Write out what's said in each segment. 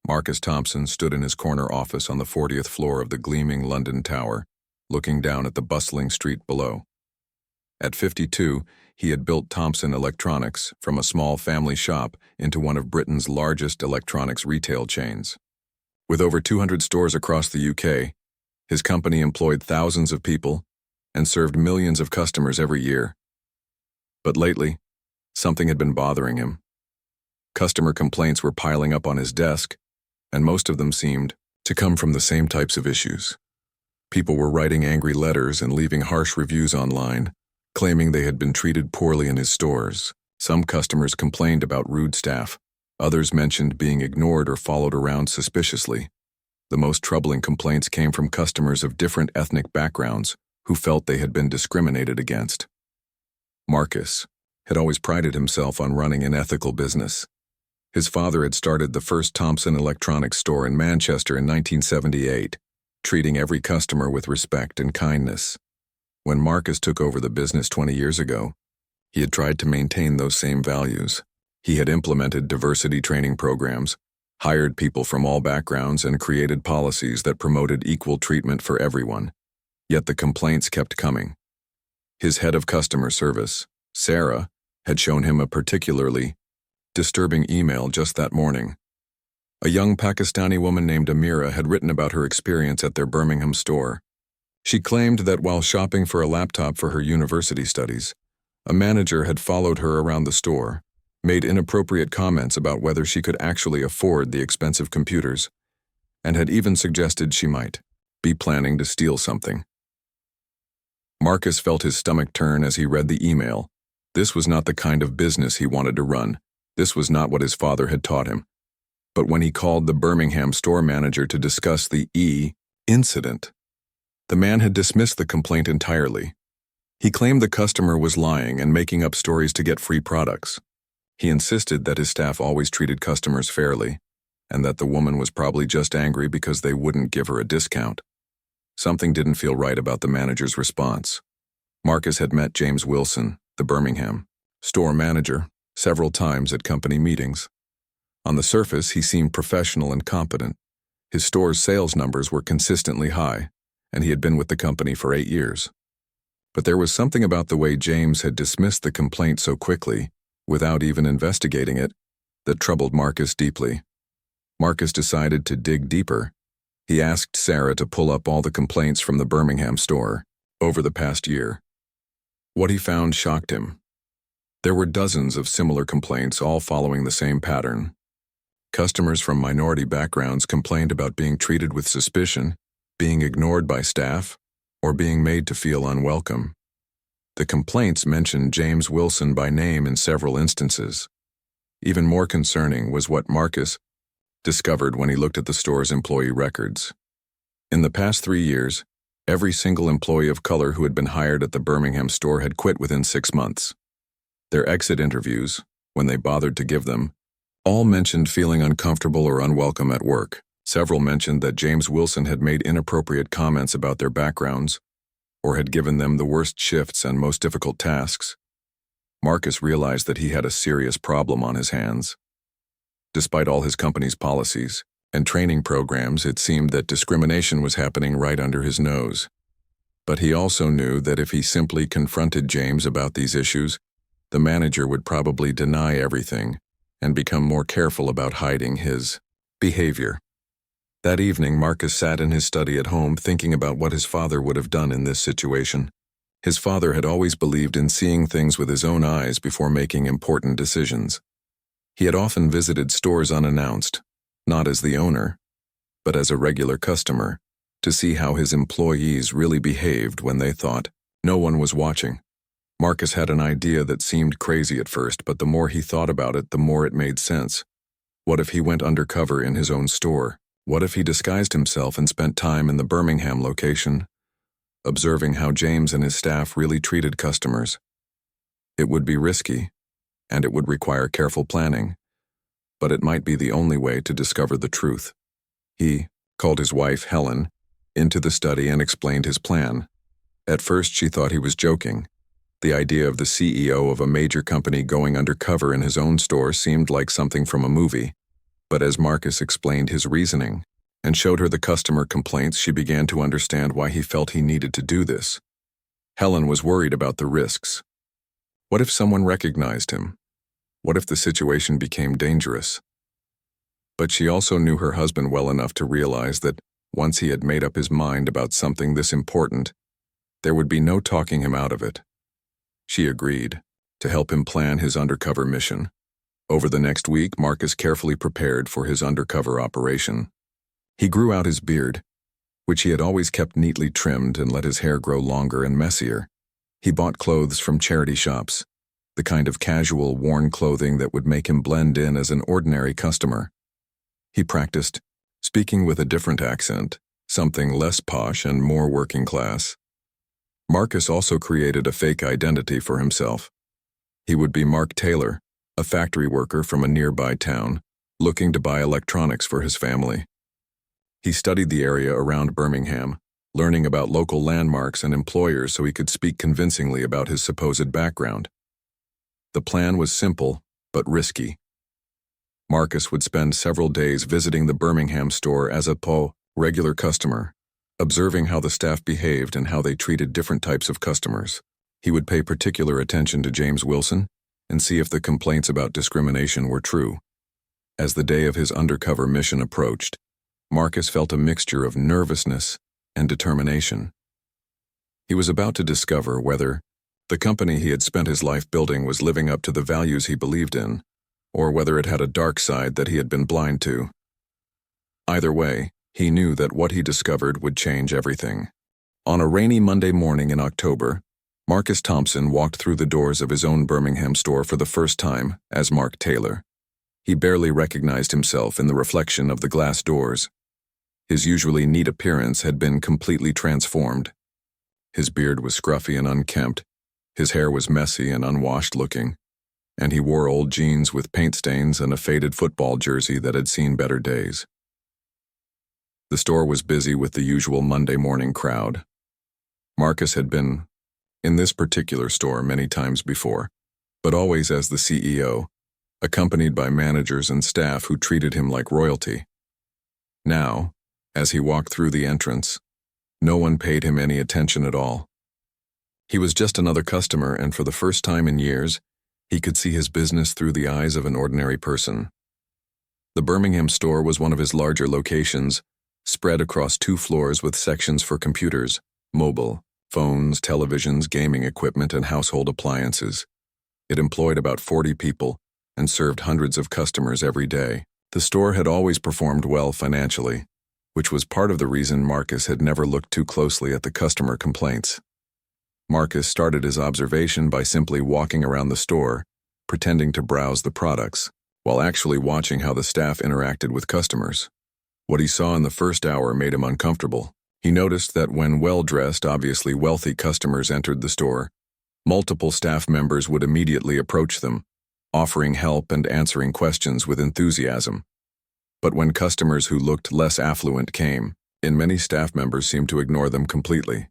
Marcus Thompson stood in his corner office on the 40th floor of the gleaming London Tower, looking down at the bustling street below. At 52, he had built Thompson Electronics from a small family shop into one of Britain's largest electronics retail chains. With over 200 stores across the UK, his company employed thousands of people and served millions of customers every year. But lately, something had been bothering him. Customer complaints were piling up on his desk, and most of them seemed to come from the same types of issues. People were writing angry letters and leaving harsh reviews online, claiming they had been treated poorly in his stores. Some customers complained about rude staff. Others mentioned being ignored or followed around suspiciously. The most troubling complaints came from customers of different ethnic backgrounds who felt they had been discriminated against. Marcus had always prided himself on running an ethical business. His father had started the first Thompson Electronics store in Manchester in 1978, treating every customer with respect and kindness. When Marcus took over the business 20 years ago, he had tried to maintain those same values. He had implemented diversity training programs, hired people from all backgrounds, and created policies that promoted equal treatment for everyone. Yet the complaints kept coming. His head of customer service, Sarah, had shown him a particularly disturbing email just that morning. A young Pakistani woman named Amira had written about her experience at their Birmingham store. She claimed that while shopping for a laptop for her university studies, a manager had followed her around the store, made inappropriate comments about whether she could actually afford the expensive computers, and had even suggested she might be planning to steal something. Marcus felt his stomach turn as he read the email. This was not the kind of business he wanted to run. This was not what his father had taught him. But when he called the Birmingham store manager to discuss the incident, the man had dismissed the complaint entirely. He claimed the customer was lying and making up stories to get free products. He insisted that his staff always treated customers fairly, and that the woman was probably just angry because they wouldn't give her a discount. Something didn't feel right about the manager's response. Marcus had met James Wilson, the Birmingham store manager, several times at company meetings. On the surface, he seemed professional and competent. His store's sales numbers were consistently high, and he had been with the company for 8 years. But there was something about the way James had dismissed the complaint so quickly, without even investigating it, that troubled Marcus deeply. Marcus decided to dig deeper. He asked Sarah to pull up all the complaints from the Birmingham store over the past year. What he found shocked him. There were dozens of similar complaints, all following the same pattern. Customers from minority backgrounds complained about being treated with suspicion, being ignored by staff, or being made to feel unwelcome. The complaints mentioned James Wilson by name in several instances. Even more concerning was what Marcus discovered when he looked at the store's employee records. In the past 3 years, every single employee of color who had been hired at the Birmingham store had quit within 6 months. Their exit interviews, when they bothered to give them, all mentioned feeling uncomfortable or unwelcome at work. Several mentioned that James Wilson had made inappropriate comments about their backgrounds, or had given them the worst shifts and most difficult tasks. Marcus realized that he had a serious problem on his hands. Despite all his company's policies and training programs, it seemed that discrimination was happening right under his nose. But he also knew that if he simply confronted James about these issues, the manager would probably deny everything and become more careful about hiding his behavior. That evening, Marcus sat in his study at home thinking about what his father would have done in this situation. His father had always believed in seeing things with his own eyes before making important decisions. He had often visited stores unannounced, not as the owner, but as a regular customer, to see how his employees really behaved when they thought no one was watching. Marcus had an idea that seemed crazy at first, but the more he thought about it, the more it made sense. What if he went undercover in his own store? What if he disguised himself and spent time in the Birmingham location, observing how James and his staff really treated customers? It would be risky, and it would require careful planning, but it might be the only way to discover the truth. He called his wife, Helen, into the study and explained his plan. At first, she thought he was joking. The idea of the CEO of a major company going undercover in his own store seemed like something from a movie. But as Marcus explained his reasoning and showed her the customer complaints, she began to understand why he felt he needed to do this. Helen was worried about the risks. What if someone recognized him? What if the situation became dangerous? But she also knew her husband well enough to realize that once he had made up his mind about something this important, there would be no talking him out of it. She agreed to help him plan his undercover mission. Over the next week, Marcus carefully prepared for his undercover operation. He grew out his beard, which he had always kept neatly trimmed, and let his hair grow longer and messier. He bought clothes from charity shops, the kind of casual, worn clothing that would make him blend in as an ordinary customer. He practiced speaking with a different accent, something less posh and more working class. Marcus also created a fake identity for himself. He would be Mark Taylor, a factory worker from a nearby town, looking to buy electronics for his family. He studied the area around Birmingham, learning about local landmarks and employers so he could speak convincingly about his supposed background. The plan was simple, but risky. Marcus would spend several days visiting the Birmingham store as a regular customer, observing how the staff behaved and how they treated different types of customers. He would pay particular attention to James Wilson and see if the complaints about discrimination were true. As the day of his undercover mission approached, Marcus felt a mixture of nervousness and determination. He was about to discover whether the company he had spent his life building was living up to the values he believed in, or whether it had a dark side that he had been blind to. Either way, he knew that what he discovered would change everything. On a rainy Monday morning in October, Marcus Thompson walked through the doors of his own Birmingham store for the first time as Mark Taylor. He barely recognized himself in the reflection of the glass doors. His usually neat appearance had been completely transformed. His beard was scruffy and unkempt, his hair was messy and unwashed looking, and he wore old jeans with paint stains and a faded football jersey that had seen better days. The store was busy with the usual Monday morning crowd. Marcus had been in this particular store many times before, but always as the CEO, accompanied by managers and staff who treated him like royalty. Now, as he walked through the entrance, no one paid him any attention at all. He was just another customer, and for the first time in years, he could see his business through the eyes of an ordinary person. The Birmingham store was one of his larger locations, spread across 2 floors with sections for computers, mobile, phones, televisions, gaming equipment, and household appliances. It employed about 40 people and served hundreds of customers every day. The store had always performed well financially, which was part of the reason Marcus had never looked too closely at the customer complaints. Marcus started his observation by simply walking around the store, pretending to browse the products, while actually watching how the staff interacted with customers. What he saw in the first hour made him uncomfortable. He noticed that when well-dressed, obviously wealthy customers entered the store, multiple staff members would immediately approach them, offering help and answering questions with enthusiasm. But when customers who looked less affluent came in, many staff members seemed to ignore them completely.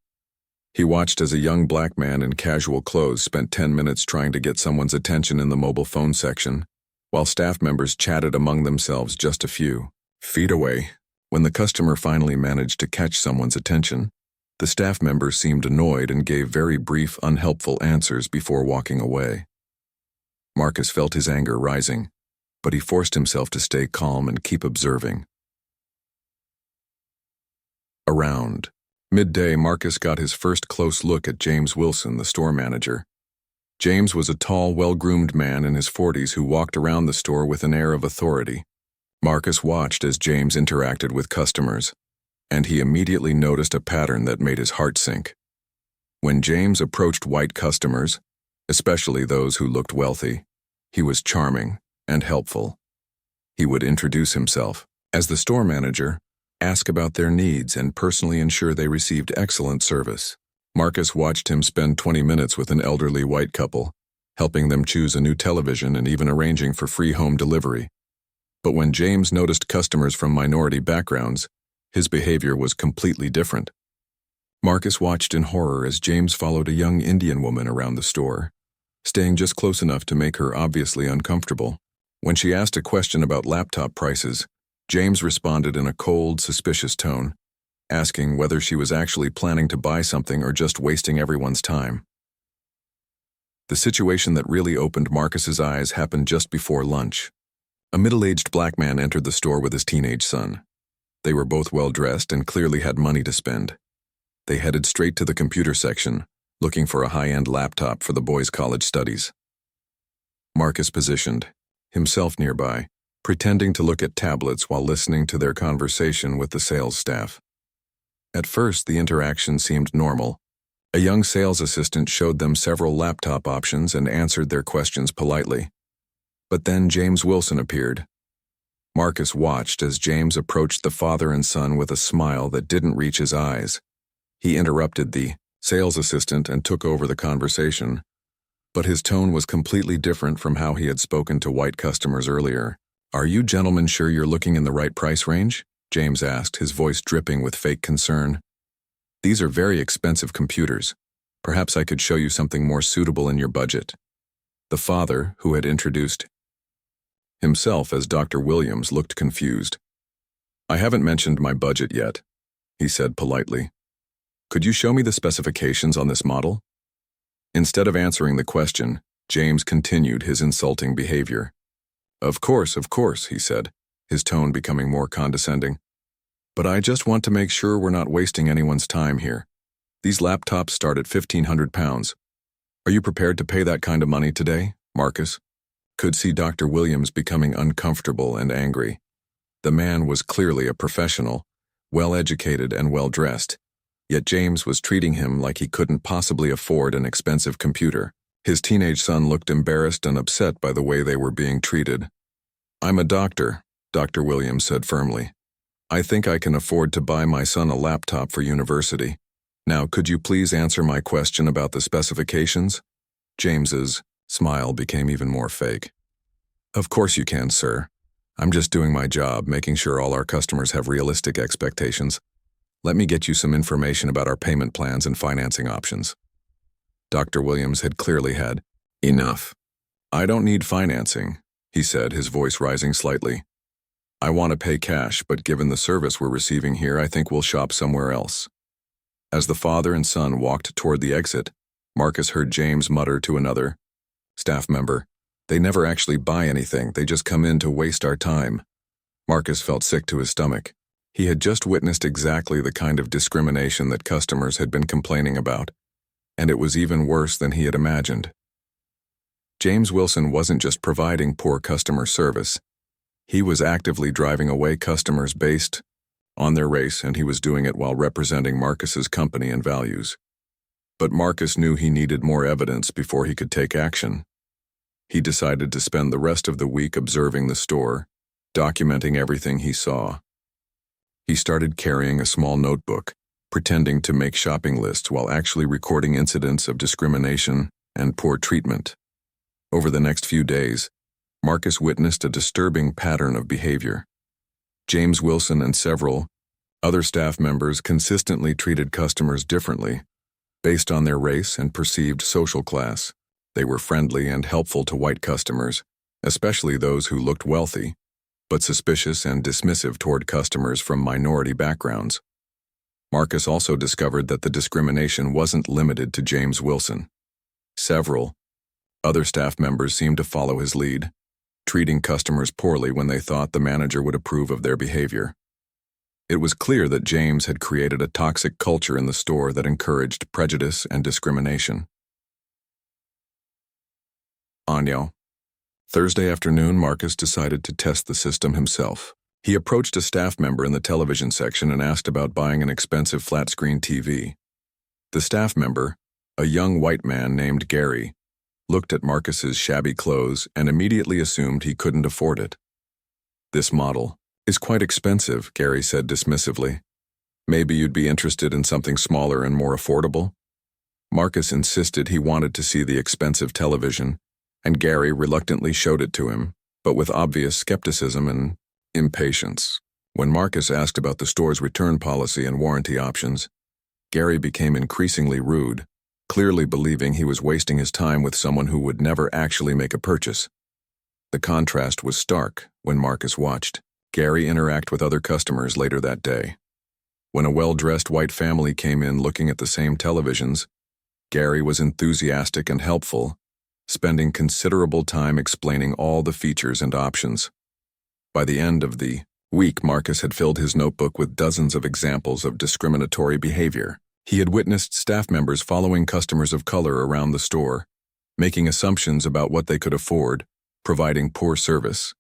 He watched as a young black man in casual clothes spent 10 minutes trying to get someone's attention in the mobile phone section, while staff members chatted among themselves just a few feet away. When the customer finally managed to catch someone's attention, the staff member seemed annoyed and gave very brief, unhelpful answers before walking away. Marcus felt his anger rising, but he forced himself to stay calm and keep observing. Around midday, Marcus got his first close look at James Wilson, the store manager. James was a tall, well-groomed man in his 40s who walked around the store with an air of authority. Marcus watched as James interacted with customers, and he immediately noticed a pattern that made his heart sink. When James approached white customers, especially those who looked wealthy, he was charming and helpful. He would introduce himself as the store manager, ask about their needs, and personally ensure they received excellent service. Marcus watched him spend 20 minutes with an elderly white couple, helping them choose a new television and even arranging for free home delivery. But when James noticed customers from minority backgrounds, his behavior was completely different. Marcus watched in horror as James followed a young Indian woman around the store, staying just close enough to make her obviously uncomfortable. When she asked a question about laptop prices, James responded in a cold, suspicious tone, asking whether she was actually planning to buy something or just wasting everyone's time. The situation that really opened Marcus's eyes happened just before lunch. A middle-aged black man entered the store with his teenage son. They were both well-dressed and clearly had money to spend. They headed straight to the computer section, looking for a high-end laptop for the boys' college studies. Marcus positioned himself nearby, pretending to look at tablets while listening to their conversation with the sales staff. At first, the interaction seemed normal. A young sales assistant showed them several laptop options and answered their questions politely. But then James Wilson appeared. Marcus watched as James approached the father and son with a smile that didn't reach his eyes. He interrupted the sales assistant and took over the conversation, but his tone was completely different from how he had spoken to white customers earlier. "Are you gentlemen sure you're looking in the right price range?" James asked, his voice dripping with fake concern. "These are very expensive computers. Perhaps I could show you something more suitable in your budget." The father, who had introduced himself as Dr. Williams, looked confused. "I haven't mentioned my budget yet," he said politely. "Could you show me the specifications on this model?" Instead of answering the question, James continued his insulting behavior. Of course," he said, his tone becoming more condescending. "But I just want to make sure we're not wasting anyone's time here. These laptops start at £1,500. Are you prepared to pay that kind of money today?" Marcus could see Dr. Williams becoming uncomfortable and angry. The man was clearly a professional, well-educated and well-dressed, yet James was treating him like he couldn't possibly afford an expensive computer. His teenage son looked embarrassed and upset by the way they were being treated. "I'm a doctor," Dr. Williams said firmly. "I think I can afford to buy my son a laptop for university. Now, could you please answer my question about the specifications?" James's smile became even more fake. "Of course you can, sir. I'm just doing my job, making sure all our customers have realistic expectations. Let me get you some information about our payment plans and financing options." Dr. Williams had clearly had enough. "I don't need financing," he said, his voice rising slightly. "I want to pay cash, but given the service we're receiving here, I think we'll shop somewhere else." As the father and son walked toward the exit, Marcus heard James mutter to another staff member, "They never actually buy anything, they just come in to waste our time." Marcus felt sick to his stomach. He had just witnessed exactly the kind of discrimination that customers had been complaining about, and it was even worse than he had imagined. James Wilson wasn't just providing poor customer service. He was actively driving away customers based on their race, and he was doing it while representing Marcus's company and values. But Marcus knew he needed more evidence before he could take action. He decided to spend the rest of the week observing the store, documenting everything he saw. He started carrying a small notebook, pretending to make shopping lists while actually recording incidents of discrimination and poor treatment. Over the next few days, Marcus witnessed a disturbing pattern of behavior. James Wilson and several other staff members consistently treated customers differently, based on their race and perceived social class. They were friendly and helpful to white customers, especially those who looked wealthy, but suspicious and dismissive toward customers from minority backgrounds. Marcus also discovered that the discrimination wasn't limited to James Wilson. Several other staff members seemed to follow his lead, treating customers poorly when they thought the manager would approve of their behavior. It was clear that James had created a toxic culture in the store that encouraged prejudice and discrimination. Año. Thursday afternoon, Marcus decided to test the system himself. He approached a staff member in the television section and asked about buying an expensive flat-screen TV. The staff member, a young white man named Gary, looked at Marcus's shabby clothes and immediately assumed he couldn't afford it. "This model is quite expensive," Gary said dismissively. "Maybe you'd be interested in something smaller and more affordable?" Marcus insisted he wanted to see the expensive television, and Gary reluctantly showed it to him, but with obvious skepticism and impatience. When Marcus asked about the store's return policy and warranty options, Gary became increasingly rude, clearly believing he was wasting his time with someone who would never actually make a purchase. The contrast was stark when Marcus watched Gary interact with other customers later that day. When a well-dressed white family came in looking at the same televisions, Gary was enthusiastic and helpful, spending considerable time explaining all the features and options. By the end of the week, Marcus had filled his notebook with dozens of examples of discriminatory behavior. He had witnessed staff members following customers of color around the store, making assumptions about what they could afford, providing poor service,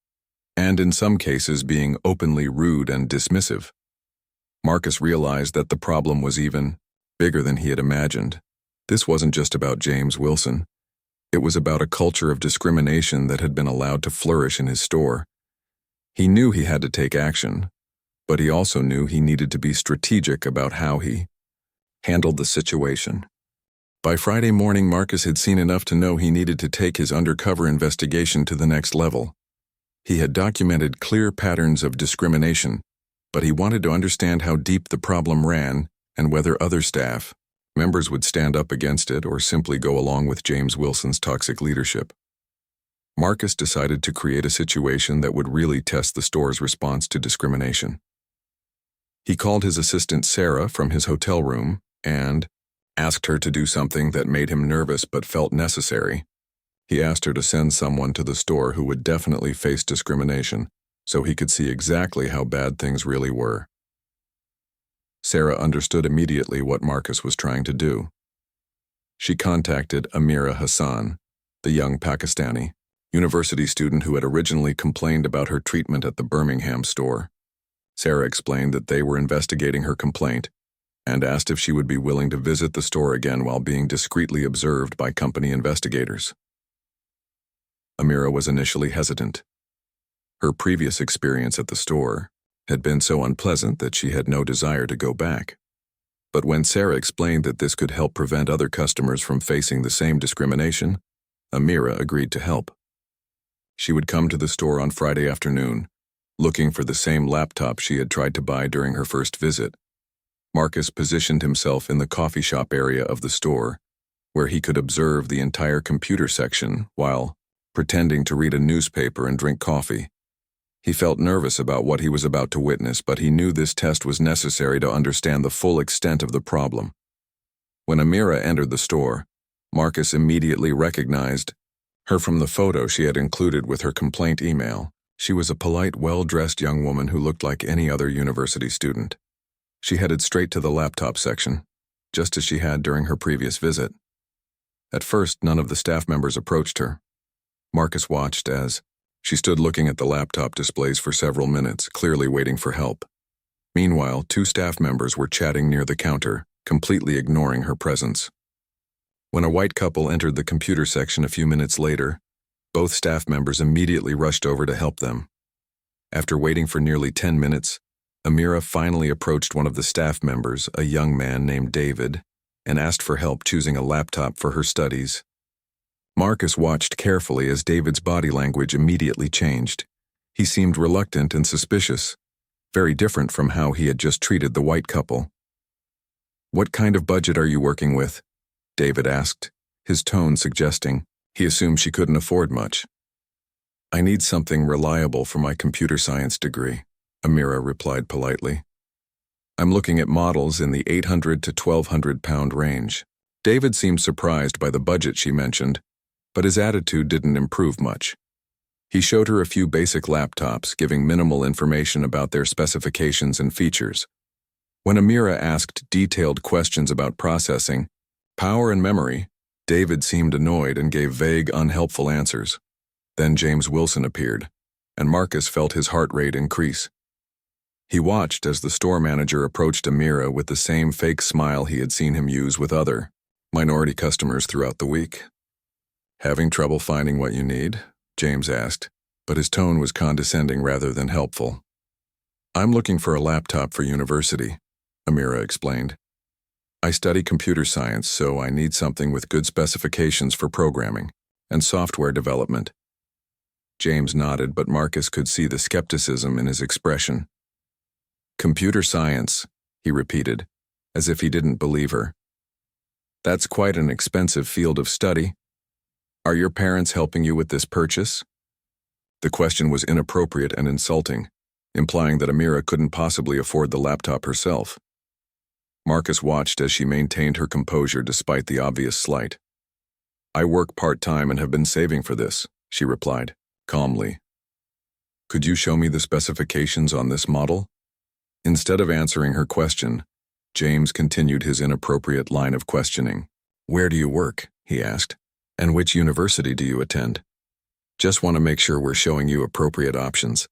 and in some cases being openly rude and dismissive. Marcus realized that the problem was even bigger than he had imagined. This wasn't just about James Wilson. It was about a culture of discrimination that had been allowed to flourish in his store. He knew he had to take action, but he also knew he needed to be strategic about how he handled the situation. By Friday morning, Marcus had seen enough to know he needed to take his undercover investigation to the next level. He had documented clear patterns of discrimination, but he wanted to understand how deep the problem ran and whether other staff members would stand up against it or simply go along with James Wilson's toxic leadership. Marcus decided to create a situation that would really test the store's response to discrimination. He called his assistant Sarah from his hotel room and asked her to do something that made him nervous but felt necessary. He asked her to send someone to the store who would definitely face discrimination, so he could see exactly how bad things really were. Sarah understood immediately what Marcus was trying to do. She contacted Amira Hassan, the young Pakistani university student who had originally complained about her treatment at the Birmingham store. Sarah explained that they were investigating her complaint and asked if she would be willing to visit the store again while being discreetly observed by company investigators. Amira was initially hesitant. Her previous experience at the store had been so unpleasant that she had no desire to go back. But when Sarah explained that this could help prevent other customers from facing the same discrimination, Amira agreed to help. She would come to the store on Friday afternoon, looking for the same laptop she had tried to buy during her first visit. Marcus positioned himself in the coffee shop area of the store, where he could observe the entire computer section while pretending to read a newspaper and drink coffee. He felt nervous about what he was about to witness, but he knew this test was necessary to understand the full extent of the problem. When Amira entered the store, Marcus immediately recognized her from the photo she had included with her complaint email. She was a polite, well-dressed young woman who looked like any other university student. She headed straight to the laptop section, just as she had during her previous visit. At first, none of the staff members approached her. Marcus watched as she stood looking at the laptop displays for several minutes, clearly waiting for help. Meanwhile, two staff members were chatting near the counter, completely ignoring her presence. When a white couple entered the computer section a few minutes later, both staff members immediately rushed over to help them. After waiting for nearly 10 minutes, Amira finally approached one of the staff members, a young man named David, and asked for help choosing a laptop for her studies. Marcus watched carefully as David's body language immediately changed. He seemed reluctant and suspicious, very different from how he had just treated the white couple. "What kind of budget are you working with?" David asked, his tone suggesting he assumed she couldn't afford much. "I need something reliable for my computer science degree," Amira replied politely. "I'm looking at models in the £800 to £1,200 range." David seemed surprised by the budget she mentioned, but his attitude didn't improve much. He showed her a few basic laptops, giving minimal information about their specifications and features. When Amira asked detailed questions about processing, power and memory, David seemed annoyed and gave vague, unhelpful answers. Then James Wilson appeared, and Marcus felt his heart rate increase. He watched as the store manager approached Amira with the same fake smile he had seen him use with other minority customers throughout the week. "Having trouble finding what you need?" James asked, but his tone was condescending rather than helpful. "I'm looking for a laptop for university," Amira explained. "I study computer science, so I need something with good specifications for programming and software development." James nodded, but Marcus could see the skepticism in his expression. "Computer science," he repeated, as if he didn't believe her. "That's quite an expensive field of study. Are your parents helping you with this purchase?" The question was inappropriate and insulting, implying that Amira couldn't possibly afford the laptop herself. Marcus watched as she maintained her composure despite the obvious slight. "I work part-time and have been saving for this," she replied, calmly. "Could you show me the specifications on this model?" Instead of answering her question, James continued his inappropriate line of questioning. "Where do you work?" he asked. "And which university do you attend? Just want to make sure we're showing you appropriate options."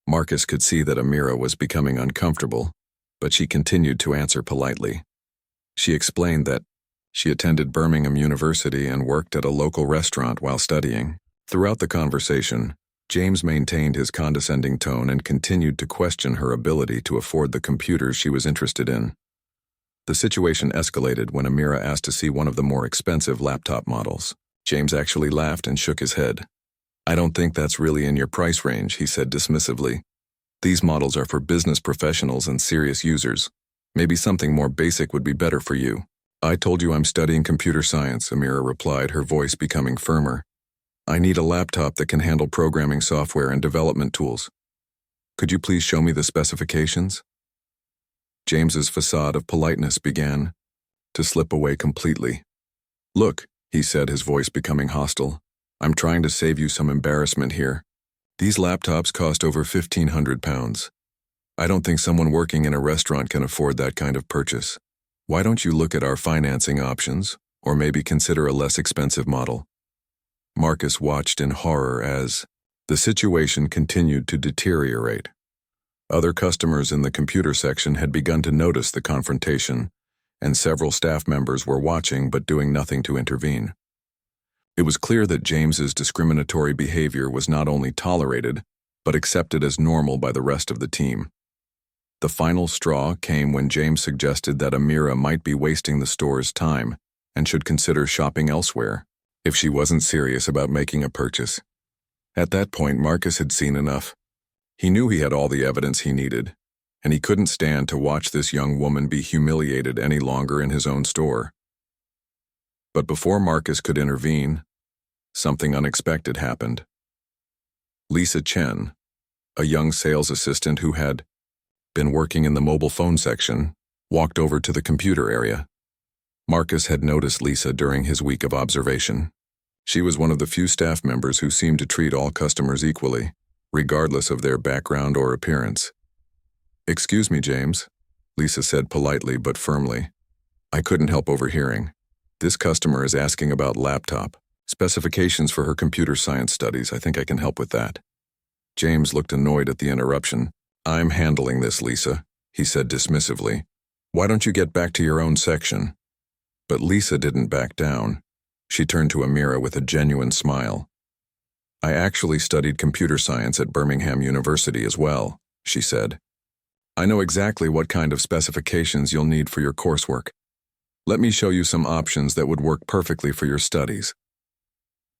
Marcus could see that Amira was becoming uncomfortable, but she continued to answer politely. She explained that she attended Birmingham University and worked at a local restaurant while studying. Throughout the conversation, James maintained his condescending tone and continued to question her ability to afford the computers she was interested in. The situation escalated when Amira asked to see one of the more expensive laptop models. James actually laughed and shook his head. "I don't think that's really in your price range," he said dismissively. "These models are for business professionals and serious users. Maybe something more basic would be better for you." "I told you I'm studying computer science," Amira replied, her voice becoming firmer. "I need a laptop that can handle programming software and development tools. Could you please show me the specifications?" James's facade of politeness began to slip away completely. "Look," he said, his voice becoming hostile, "I'm trying to save you some embarrassment here. These laptops cost over £1,500. I don't think someone working in a restaurant can afford that kind of purchase. Why don't you look at our financing options, or maybe consider a less expensive model?" Marcus watched in horror as the situation continued to deteriorate. Other customers in the computer section had begun to notice the confrontation, and several staff members were watching but doing nothing to intervene. It was clear that James's discriminatory behavior was not only tolerated, but accepted as normal by the rest of the team. The final straw came when James suggested that Amira might be wasting the store's time and should consider shopping elsewhere if she wasn't serious about making a purchase. At that point, Marcus had seen enough. He knew he had all the evidence he needed, and he couldn't stand to watch this young woman be humiliated any longer in his own store. But before Marcus could intervene, something unexpected happened. Lisa Chen, a young sales assistant who had been working in the mobile phone section, walked over to the computer area. Marcus had noticed Lisa during his week of observation. She was one of the few staff members who seemed to treat all customers equally, regardless of their background or appearance. "Excuse me, James," Lisa said politely but firmly. "I couldn't help overhearing. This customer is asking about laptop specifications for her computer science studies. I think I can help with that." James looked annoyed at the interruption. "I'm handling this, Lisa," he said dismissively. "Why don't you get back to your own section?" But Lisa didn't back down. She turned to Amira with a genuine smile. "I actually studied computer science at Birmingham University as well," she said. "I know exactly what kind of specifications you'll need for your coursework. Let me show you some options that would work perfectly for your studies."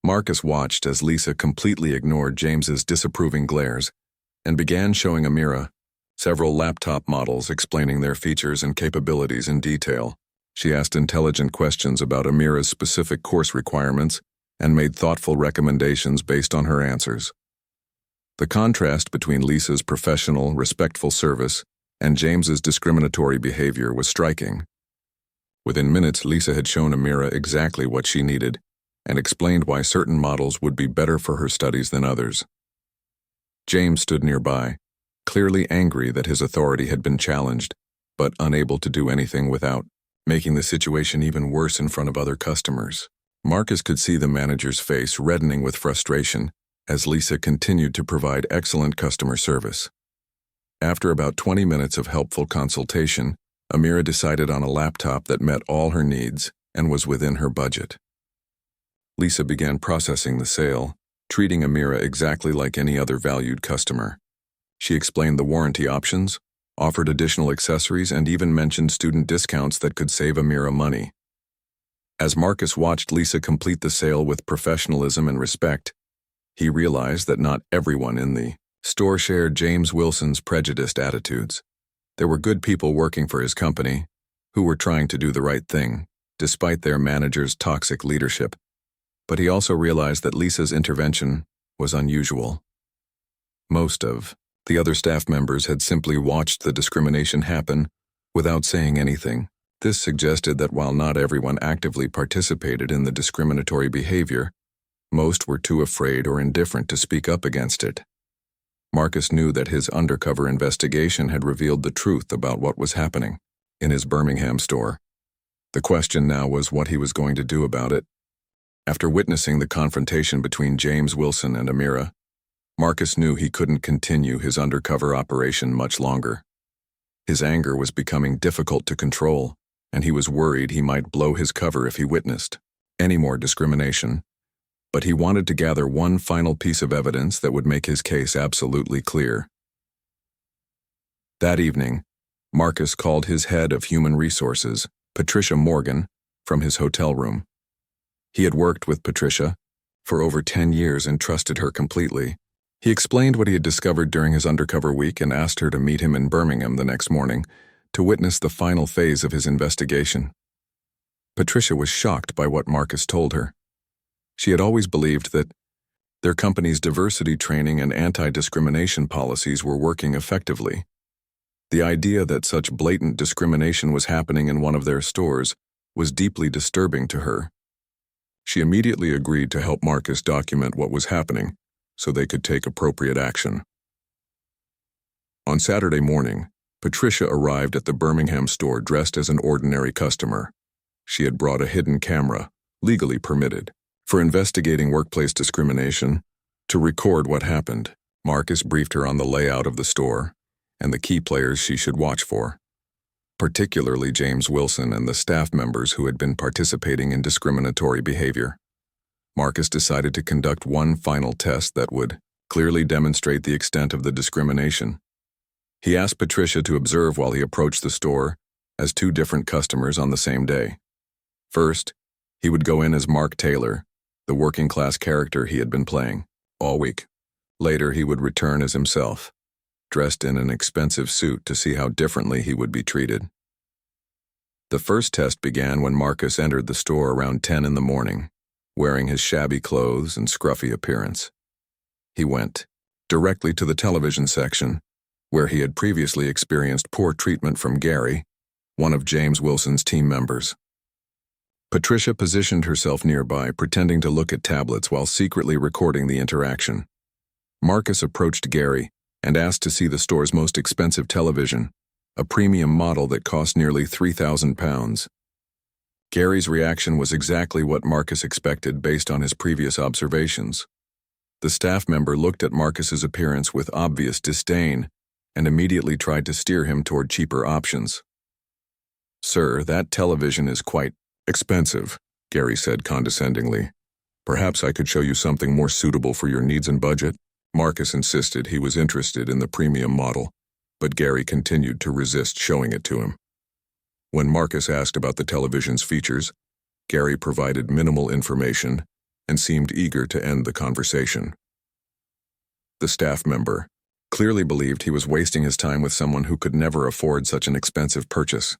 Marcus watched as Lisa completely ignored James's disapproving glares and began showing Amira several laptop models, explaining their features and capabilities in detail. She asked intelligent questions about Amira's specific course requirements and made thoughtful recommendations based on her answers. The contrast between Lisa's professional, respectful service and James's discriminatory behavior was striking. Within minutes, Lisa had shown Amira exactly what she needed and explained why certain models would be better for her studies than others. James stood nearby, clearly angry that his authority had been challenged, but unable to do anything without making the situation even worse in front of other customers. Marcus could see the manager's face reddening with frustration as Lisa continued to provide excellent customer service. After about 20 minutes of helpful consultation, Amira decided on a laptop that met all her needs and was within her budget. Lisa began processing the sale, treating Amira exactly like any other valued customer. She explained the warranty options, offered additional accessories, and even mentioned student discounts that could save Amira money. As Marcus watched Lisa complete the sale with professionalism and respect, he realized that not everyone in the store shared James Wilson's prejudiced attitudes. There were good people working for his company who were trying to do the right thing, despite their manager's toxic leadership. But he also realized that Lisa's intervention was unusual. Most of the other staff members had simply watched the discrimination happen without saying anything. This suggested that while not everyone actively participated in the discriminatory behavior, most were too afraid or indifferent to speak up against it. Marcus knew that his undercover investigation had revealed the truth about what was happening in his Birmingham store. The question now was what he was going to do about it. After witnessing the confrontation between James Wilson and Amira, Marcus knew he couldn't continue his undercover operation much longer. His anger was becoming difficult to control, and he was worried he might blow his cover if he witnessed any more discrimination. But he wanted to gather one final piece of evidence that would make his case absolutely clear. That evening, Marcus called his head of human resources, Patricia Morgan, from his hotel room. He had worked with Patricia for over 10 years and trusted her completely. He explained what he had discovered during his undercover week and asked her to meet him in Birmingham the next morning to witness the final phase of his investigation. Patricia was shocked by what Marcus told her. She had always believed that their company's diversity training and anti-discrimination policies were working effectively. The idea that such blatant discrimination was happening in one of their stores was deeply disturbing to her. She immediately agreed to help Marcus document what was happening so they could take appropriate action. On Saturday morning, Patricia arrived at the Birmingham store dressed as an ordinary customer. She had brought a hidden camera, legally permitted, for investigating workplace discrimination, to record what happened. Marcus briefed her on the layout of the store and the key players she should watch for, particularly James Wilson and the staff members who had been participating in discriminatory behavior. Marcus decided to conduct one final test that would clearly demonstrate the extent of the discrimination. He asked Patricia to observe while he approached the store as two different customers on the same day. First, he would go in as Mark Taylor, the working-class character he had been playing all week. Later, he would return as himself, dressed in an expensive suit, to see how differently he would be treated. The first test began when Marcus entered the store around 10 in the morning, wearing his shabby clothes and scruffy appearance. He went directly to the television section, where he had previously experienced poor treatment from Gary, one of James Wilson's team members. Patricia positioned herself nearby, pretending to look at tablets while secretly recording the interaction. Marcus approached Gary and asked to see the store's most expensive television, a premium model that cost nearly £3,000. Gary's reaction was exactly what Marcus expected based on his previous observations. The staff member looked at Marcus's appearance with obvious disdain and immediately tried to steer him toward cheaper options. "Sir, that television is quite expensive," Gary said condescendingly. "Perhaps I could show you something more suitable for your needs and budget." Marcus insisted he was interested in the premium model, but Gary continued to resist showing it to him. When Marcus asked about the television's features, Gary provided minimal information and seemed eager to end the conversation. The staff member clearly believed he was wasting his time with someone who could never afford such an expensive purchase.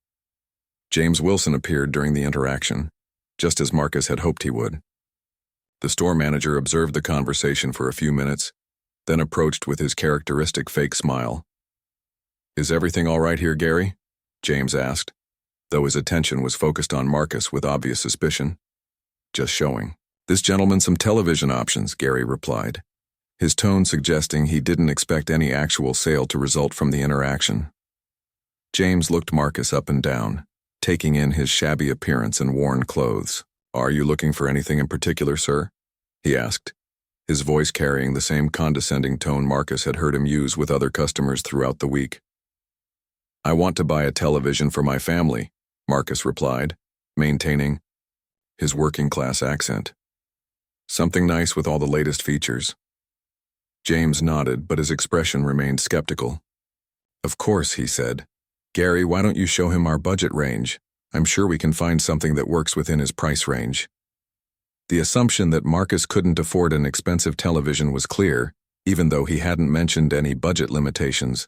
James Wilson appeared during the interaction, just as Marcus had hoped he would. The store manager observed the conversation for a few minutes, then approached with his characteristic fake smile. "Is everything all right here, Gary?" James asked, though his attention was focused on Marcus with obvious suspicion. "Just showing this gentleman some television options," Gary replied, his tone suggesting he didn't expect any actual sale to result from the interaction. James looked Marcus up and down, taking in his shabby appearance and worn clothes. "Are you looking for anything in particular, sir?" he asked, his voice carrying the same condescending tone Marcus had heard him use with other customers throughout the week. "I want to buy a television for my family," Marcus replied, maintaining his working-class accent. "Something nice with all the latest features." James nodded, but his expression remained skeptical. "Of course," he said. "Gary, why don't you show him our budget range? I'm sure we can find something that works within his price range." The assumption that Marcus couldn't afford an expensive television was clear, even though he hadn't mentioned any budget limitations.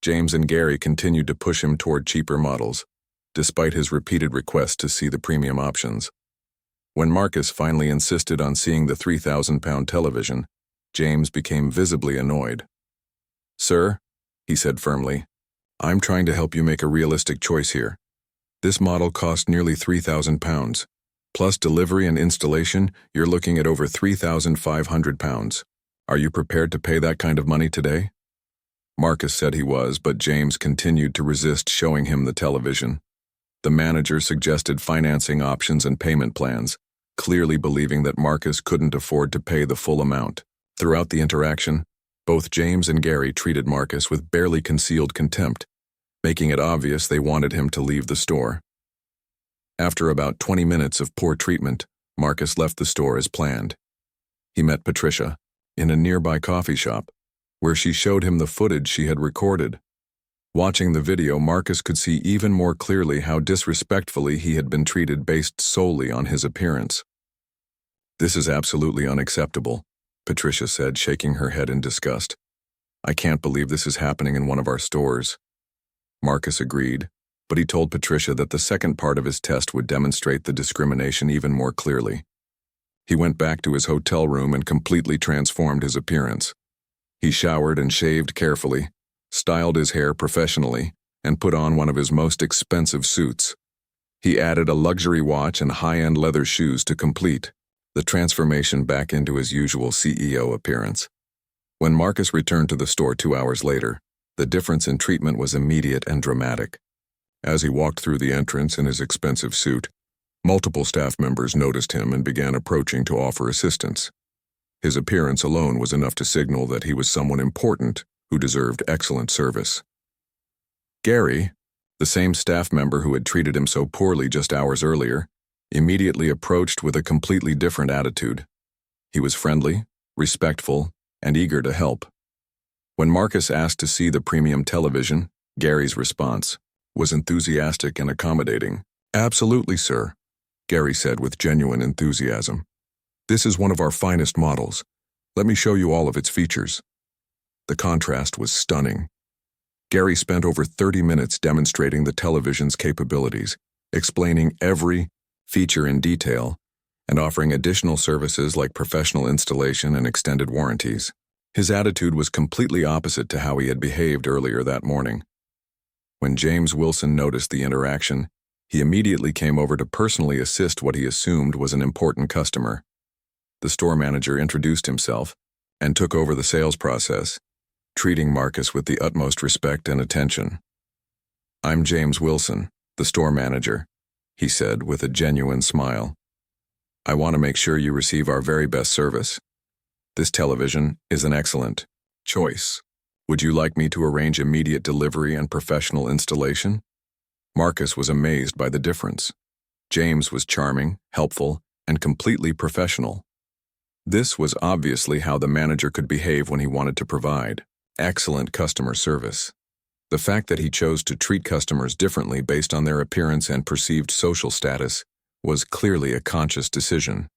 James and Gary continued to push him toward cheaper models, despite his repeated requests to see the premium options. When Marcus finally insisted on seeing the £3,000 television, James became visibly annoyed. "Sir," he said firmly, "I'm trying to help you make a realistic choice here. This model cost nearly £3,000. Plus delivery and installation, you're looking at over £3,500. Are you prepared to pay that kind of money today?" Marcus said he was, but James continued to resist showing him the television. The manager suggested financing options and payment plans, clearly believing that Marcus couldn't afford to pay the full amount. Throughout the interaction, both James and Gary treated Marcus with barely concealed contempt, making it obvious they wanted him to leave the store. After about 20 minutes of poor treatment, Marcus left the store as planned. He met Patricia in a nearby coffee shop, where she showed him the footage she had recorded. Watching the video, Marcus could see even more clearly how disrespectfully he had been treated based solely on his appearance. "This is absolutely unacceptable," Patricia said, shaking her head in disgust. "I can't believe this is happening in one of our stores." Marcus agreed, but he told Patricia that the second part of his test would demonstrate the discrimination even more clearly. He went back to his hotel room and completely transformed his appearance. He showered and shaved carefully, styled his hair professionally, and put on one of his most expensive suits. He added a luxury watch and high-end leather shoes to complete the transformation back into his usual CEO appearance. When Marcus returned to the store 2 hours later, the difference in treatment was immediate and dramatic. As he walked through the entrance in his expensive suit, multiple staff members noticed him and began approaching to offer assistance. His appearance alone was enough to signal that he was someone important who deserved excellent service. Gary, the same staff member who had treated him so poorly just hours earlier, immediately approached with a completely different attitude. He was friendly, respectful, and eager to help. When Marcus asked to see the premium television, Gary's response was enthusiastic and accommodating. "Absolutely, sir," Gary said with genuine enthusiasm. "This is one of our finest models. Let me show you all of its features." The contrast was stunning. Gary spent over 30 minutes demonstrating the television's capabilities, explaining every feature in detail, and offering additional services like professional installation and extended warranties. His attitude was completely opposite to how he had behaved earlier that morning. When James Wilson noticed the interaction, he immediately came over to personally assist what he assumed was an important customer. The store manager introduced himself and took over the sales process, treating Marcus with the utmost respect and attention. "I'm James Wilson, the store manager," he said with a genuine smile. "I want to make sure you receive our very best service. This television is an excellent choice. Would you like me to arrange immediate delivery and professional installation?" Marcus was amazed by the difference. James was charming, helpful, and completely professional. This was obviously how the manager could behave when he wanted to provide excellent customer service. The fact that he chose to treat customers differently based on their appearance and perceived social status was clearly a conscious decision.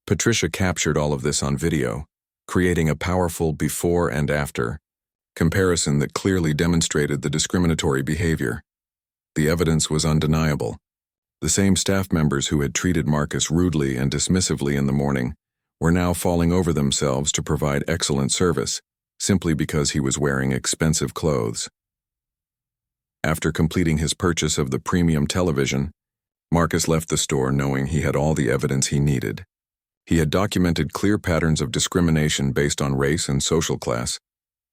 Patricia captured all of this on video, creating a powerful before and after comparison that clearly demonstrated the discriminatory behavior. The evidence was undeniable. The same staff members who had treated Marcus rudely and dismissively in the morning were now falling over themselves to provide excellent service, simply because he was wearing expensive clothes. After completing his purchase of the premium television, Marcus left the store knowing he had all the evidence he needed. He had documented clear patterns of discrimination based on race and social class,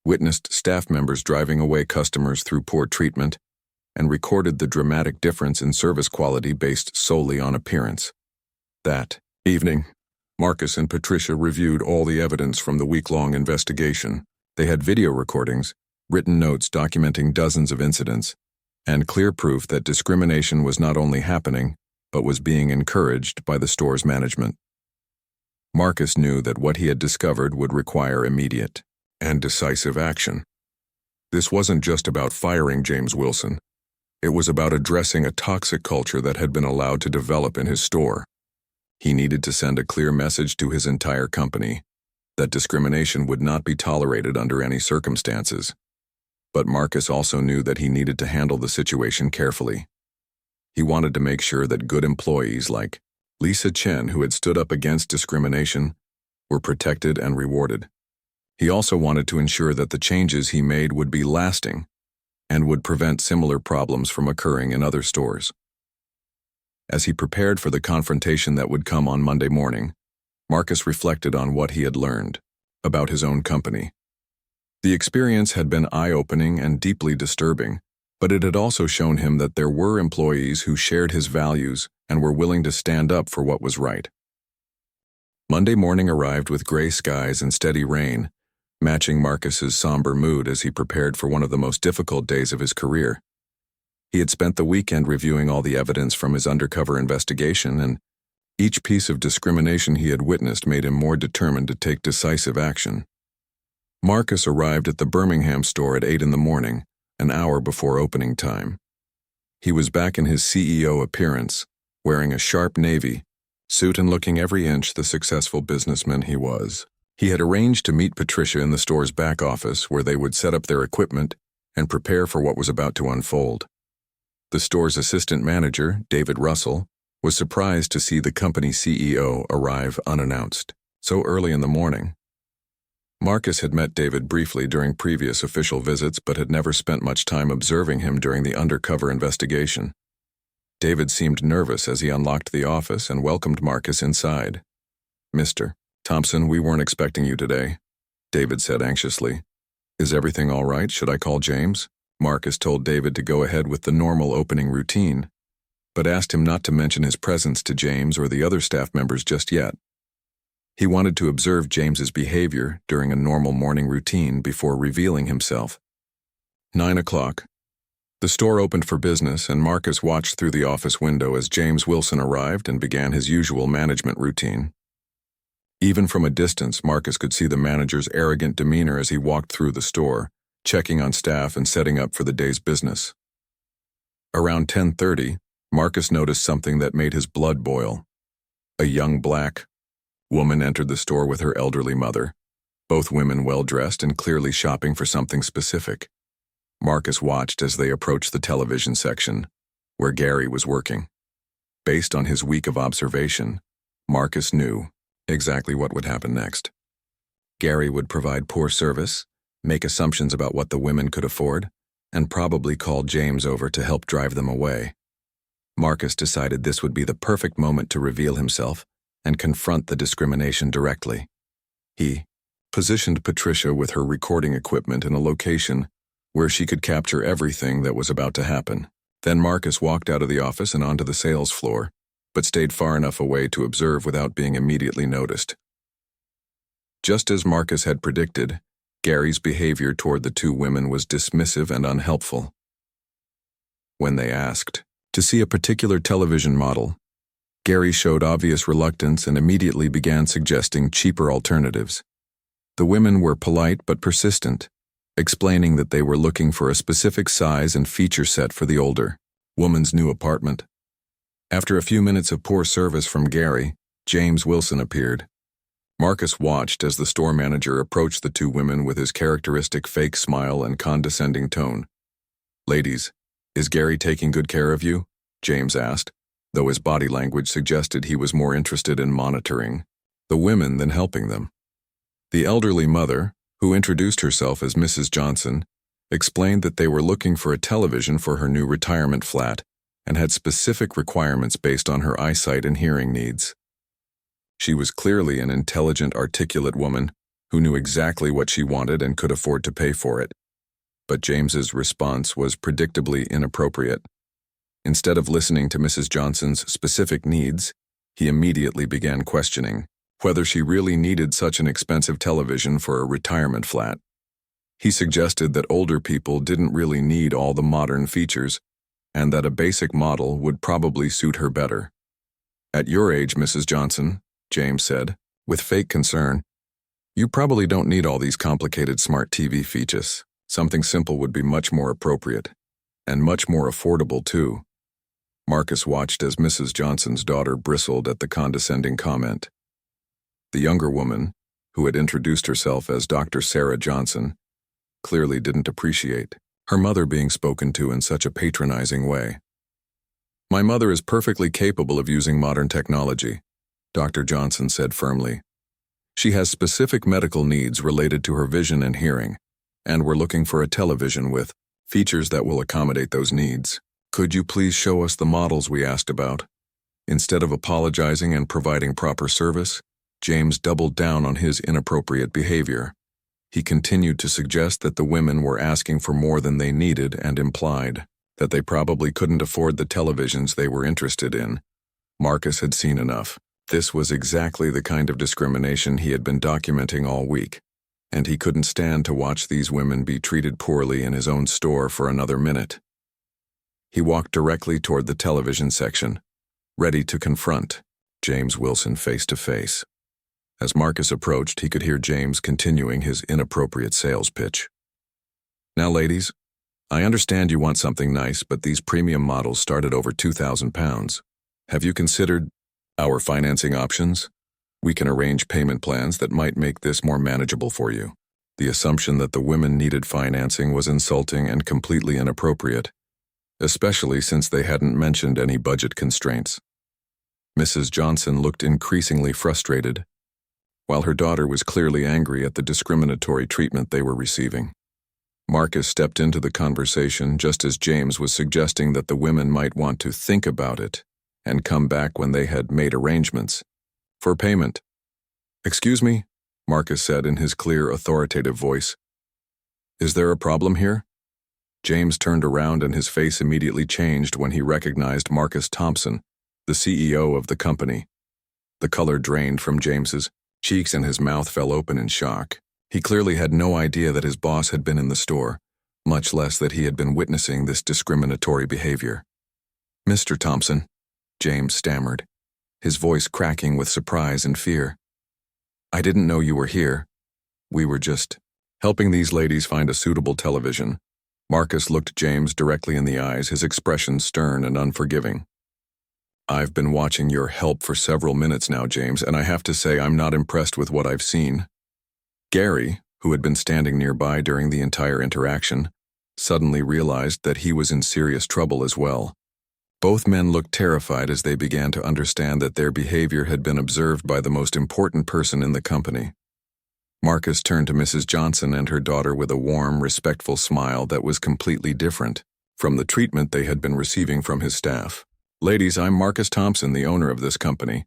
witnessed staff members driving away customers through poor treatment, and recorded the dramatic difference in service quality based solely on appearance. That evening, Marcus and Patricia reviewed all the evidence from the week-long investigation. They had video recordings, written notes documenting dozens of incidents, and clear proof that discrimination was not only happening, but was being encouraged by the store's management. Marcus knew that what he had discovered would require immediate and decisive action. This wasn't just about firing James Wilson. It was about addressing a toxic culture that had been allowed to develop in his store. He needed to send a clear message to his entire company that discrimination would not be tolerated under any circumstances. But Marcus also knew that he needed to handle the situation carefully. He wanted to make sure that good employees like Lisa Chen, who had stood up against discrimination, were protected and rewarded. He also wanted to ensure that the changes he made would be lasting and would prevent similar problems from occurring in other stores. As he prepared for the confrontation that would come on Monday morning, Marcus reflected on what he had learned about his own company. The experience had been eye-opening and deeply disturbing, but it had also shown him that there were employees who shared his values and were willing to stand up for what was right. Monday morning arrived with gray skies and steady rain, matching Marcus's somber mood as he prepared for one of the most difficult days of his career. He had spent the weekend reviewing all the evidence from his undercover investigation, and each piece of discrimination he had witnessed made him more determined to take decisive action. Marcus arrived at the Birmingham store at 8 in the morning, an hour before opening time. He was back in his CEO appearance, wearing a sharp navy suit and looking every inch the successful businessman he was. He had arranged to meet Patricia in the store's back office where they would set up their equipment and prepare for what was about to unfold. The store's assistant manager, David Russell, was surprised to see the company CEO arrive unannounced so early in the morning. Marcus had met David briefly during previous official visits but had never spent much time observing him during the undercover investigation. David seemed nervous as he unlocked the office and welcomed Marcus inside. "Mr. Thompson, we weren't expecting you today," David said anxiously. "Is everything all right? Should I call James?" Marcus told David to go ahead with the normal opening routine, but asked him not to mention his presence to James or the other staff members just yet. He wanted to observe James's behavior during a normal morning routine before revealing himself. 9 o'clock. The store opened for business, and Marcus watched through the office window as James Wilson arrived and began his usual management routine. Even from a distance, Marcus could see the manager's arrogant demeanor as he walked through the store, checking on staff and setting up for the day's business. Around 10:30, Marcus noticed something that made his blood boil. A young black woman entered the store with her elderly mother, both women well-dressed and clearly shopping for something specific. Marcus watched as they approached the television section, where Gary was working. Based on his week of observation, Marcus knew exactly what would happen next. Gary would provide poor service, make assumptions about what the women could afford, and probably call James over to help drive them away. Marcus decided this would be the perfect moment to reveal himself and confront the discrimination directly. He positioned Patricia with her recording equipment in a location where she could capture everything that was about to happen. Then Marcus walked out of the office and onto the sales floor, but stayed far enough away to observe without being immediately noticed. Just as Marcus had predicted, Gary's behavior toward the two women was dismissive and unhelpful. When they asked to see a particular television model, Gary showed obvious reluctance and immediately began suggesting cheaper alternatives. The women were polite but persistent, explaining that they were looking for a specific size and feature set for the older woman's new apartment. After a few minutes of poor service from Gary, James Wilson appeared. Marcus watched as the store manager approached the two women with his characteristic fake smile and condescending tone. "Ladies, is Gary taking good care of you?" James asked, though his body language suggested he was more interested in monitoring the women than helping them. The elderly mother, who introduced herself as Mrs. Johnson, explained that they were looking for a television for her new retirement flat and had specific requirements based on her eyesight and hearing needs. She was clearly an intelligent, articulate woman who knew exactly what she wanted and could afford to pay for it. But James's response was predictably inappropriate. Instead of listening to Mrs. Johnson's specific needs, he immediately began questioning whether she really needed such an expensive television for a retirement flat. He suggested that older people didn't really need all the modern features, and that a basic model would probably suit her better. "At your age, Mrs. Johnson," James said, with fake concern, "you probably don't need all these complicated smart TV features. Something simple would be much more appropriate, and much more affordable too." Marcus watched as Mrs. Johnson's daughter bristled at the condescending comment. The younger woman, who had introduced herself as Dr. Sarah Johnson, clearly didn't appreciate her mother being spoken to in such a patronizing way. "My mother is perfectly capable of using modern technology," Dr. Johnson said firmly. She has specific medical needs related to her vision and hearing, and we're looking for a television with features that will accommodate those needs. Could you please show us the models we asked about? Instead of apologizing and providing proper service, James doubled down on his inappropriate behavior. He continued to suggest that the women were asking for more than they needed and implied that they probably couldn't afford the televisions they were interested in. Marcus had seen enough. This was exactly the kind of discrimination he had been documenting all week, and he couldn't stand to watch these women be treated poorly in his own store for another minute. He walked directly toward the television section, ready to confront James Wilson face to face. As Marcus approached, he could hear James continuing his inappropriate sales pitch. Now, ladies, I understand you want something nice, but these premium models start at over £2,000. Have you considered our financing options? We can arrange payment plans that might make this more manageable for you. The assumption that the women needed financing was insulting and completely inappropriate, especially since they hadn't mentioned any budget constraints. Mrs. Johnson looked increasingly frustrated, while her daughter was clearly angry at the discriminatory treatment they were receiving. Marcus stepped into the conversation just as James was suggesting that the women might want to think about it and come back when they had made arrangements for payment. "Excuse me," Marcus said in his clear, authoritative voice. "Is there a problem here?" James turned around and his face immediately changed when he recognized Marcus Thompson, the CEO of the company. The color drained from James's cheeks and his mouth fell open in shock. He clearly had no idea that his boss had been in the store, much less that he had been witnessing this discriminatory behavior. "Mr. Thompson," James stammered, his voice cracking with surprise and fear. "I didn't know you were here. We were just helping these ladies find a suitable television." Marcus looked James directly in the eyes, his expression stern and unforgiving. "I've been watching your help for several minutes now, James, and I have to say I'm not impressed with what I've seen." Gary, who had been standing nearby during the entire interaction, suddenly realized that he was in serious trouble as well. Both men looked terrified as they began to understand that their behavior had been observed by the most important person in the company. Marcus turned to Mrs. Johnson and her daughter with a warm, respectful smile that was completely different from the treatment they had been receiving from his staff. "Ladies, I'm Marcus Thompson, the owner of this company.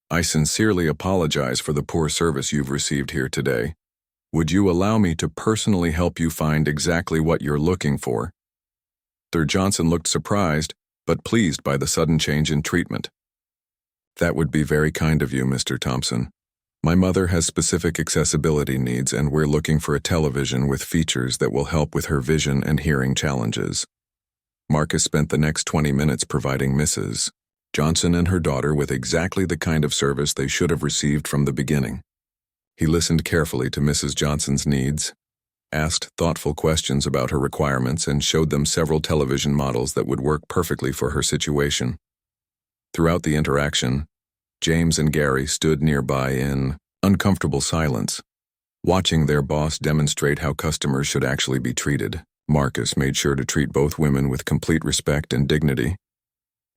I sincerely apologize for the poor service you've received here today. Would you allow me to personally help you find exactly what you're looking for?" Mr. Johnson looked surprised, but pleased by the sudden change in treatment. "That would be very kind of you, Mr. Thompson. My mother has specific accessibility needs, and we're looking for a television with features that will help with her vision and hearing challenges." Marcus spent the next 20 minutes providing Mrs. Johnson and her daughter with exactly the kind of service they should have received from the beginning. He listened carefully to Mrs. Johnson's needs, asked thoughtful questions about her requirements, and showed them several television models that would work perfectly for her situation. Throughout the interaction, James and Gary stood nearby in uncomfortable silence, watching their boss demonstrate how customers should actually be treated. Marcus made sure to treat both women with complete respect and dignity,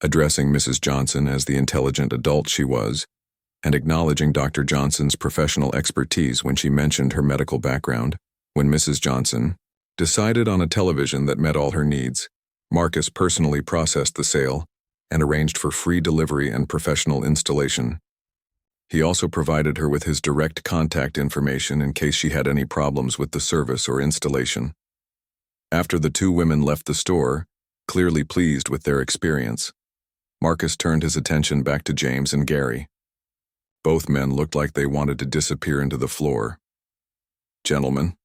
addressing Mrs. Johnson as the intelligent adult she was, and acknowledging Dr. Johnson's professional expertise when she mentioned her medical background. When Mrs. Johnson decided on a television that met all her needs, Marcus personally processed the sale and arranged for free delivery and professional installation. He also provided her with his direct contact information in case she had any problems with the service or installation. After the two women left the store, clearly pleased with their experience, Marcus turned his attention back to James and Gary. Both men looked like they wanted to disappear into the floor. "Gentlemen,"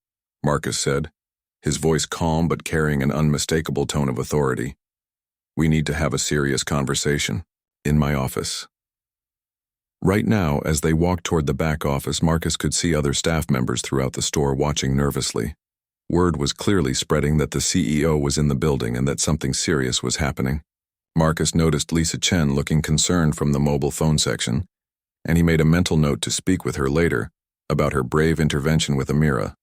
Marcus said, his voice calm but carrying an unmistakable tone of authority, "we need to have a serious conversation in my office." Right now, as they walked toward the back office, Marcus could see other staff members throughout the store watching nervously. Word was clearly spreading that the CEO was in the building and that something serious was happening. Marcus noticed Lisa Chen looking concerned from the mobile phone section, and he made a mental note to speak with her later about her brave intervention with Amira.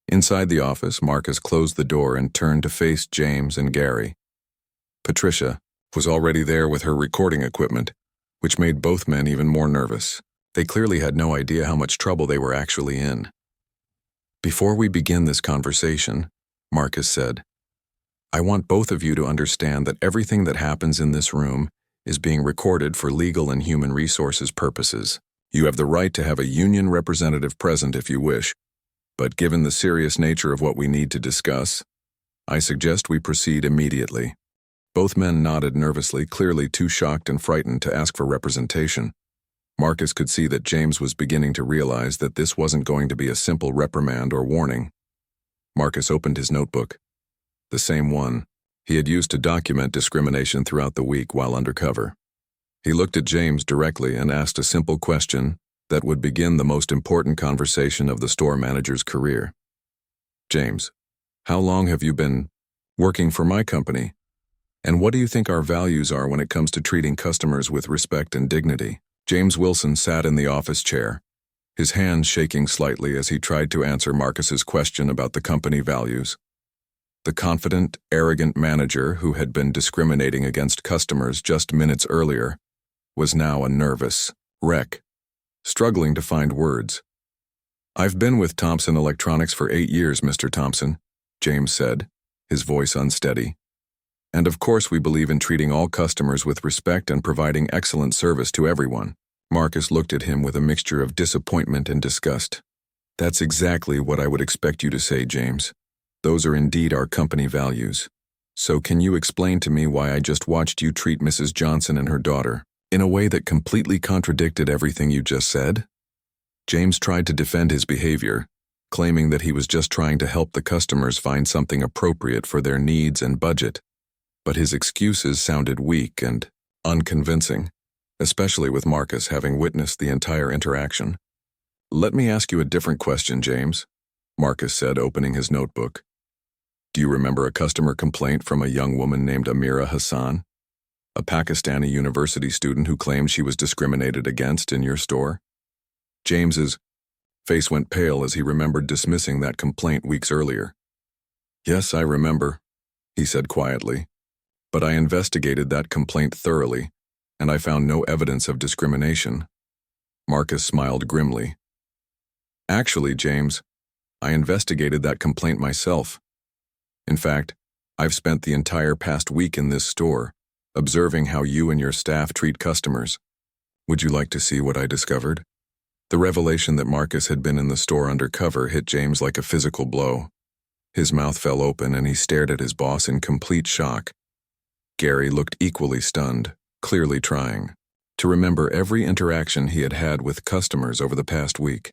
Inside the office, Marcus closed the door and turned to face James and Gary. Patricia was already there with her recording equipment, which made both men even more nervous. They clearly had no idea how much trouble they were actually in. "Before we begin this conversation," Marcus said, "I want both of you to understand that everything that happens in this room is being recorded for legal and human resources purposes. You have the right to have a union representative present if you wish, but given the serious nature of what we need to discuss, I suggest we proceed immediately." Both men nodded nervously, clearly too shocked and frightened to ask for representation. Marcus could see that James was beginning to realize that this wasn't going to be a simple reprimand or warning. Marcus opened his notebook, the same one he had used to document discrimination throughout the week while undercover. He looked at James directly and asked a simple question that would begin the most important conversation of the store manager's career. "James, how long have you been working for my company? And what do you think our values are when it comes to treating customers with respect and dignity?" James Wilson sat in the office chair, his hands shaking slightly as he tried to answer Marcus's question about the company values. The confident, arrogant manager who had been discriminating against customers just minutes earlier was now a nervous wreck, struggling to find words. "I've been with Thompson Electronics for 8 years, Mr. Thompson," James said, his voice unsteady. "And of course we believe in treating all customers with respect and providing excellent service to everyone." Marcus looked at him with a mixture of disappointment and disgust. "That's exactly what I would expect you to say, James. Those are indeed our company values. So can you explain to me why I just watched you treat Mrs. Johnson and her daughter in a way that completely contradicted everything you just said?" James tried to defend his behavior, claiming that he was just trying to help the customers find something appropriate for their needs and budget. But his excuses sounded weak and unconvincing, especially with Marcus having witnessed the entire interaction. "Let me ask you a different question, James," Marcus said, opening his notebook. "Do you remember a customer complaint from a young woman named Amira Hassan, a Pakistani university student who claimed she was discriminated against in your store?" James's face went pale as he remembered dismissing that complaint weeks earlier. "Yes, I remember," he said quietly. "But I investigated that complaint thoroughly, and I found no evidence of discrimination." Marcus smiled grimly. "Actually, James, I investigated that complaint myself. In fact, I've spent the entire past week in this store, observing how you and your staff treat customers. Would you like to see what I discovered?" The revelation that Marcus had been in the store undercover hit James like a physical blow. His mouth fell open and he stared at his boss in complete shock. Gary looked equally stunned, clearly trying to remember every interaction he had had with customers over the past week.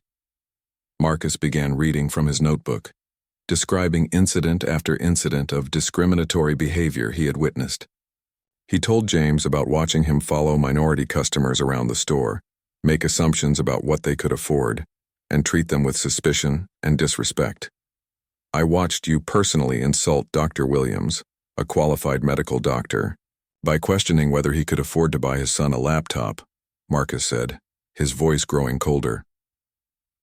Marcus began reading from his notebook, describing incident after incident of discriminatory behavior he had witnessed. He told James about watching him follow minority customers around the store, make assumptions about what they could afford, and treat them with suspicion and disrespect. "I watched you personally insult Dr. Williams, a qualified medical doctor, by questioning whether he could afford to buy his son a laptop," Marcus said, his voice growing colder.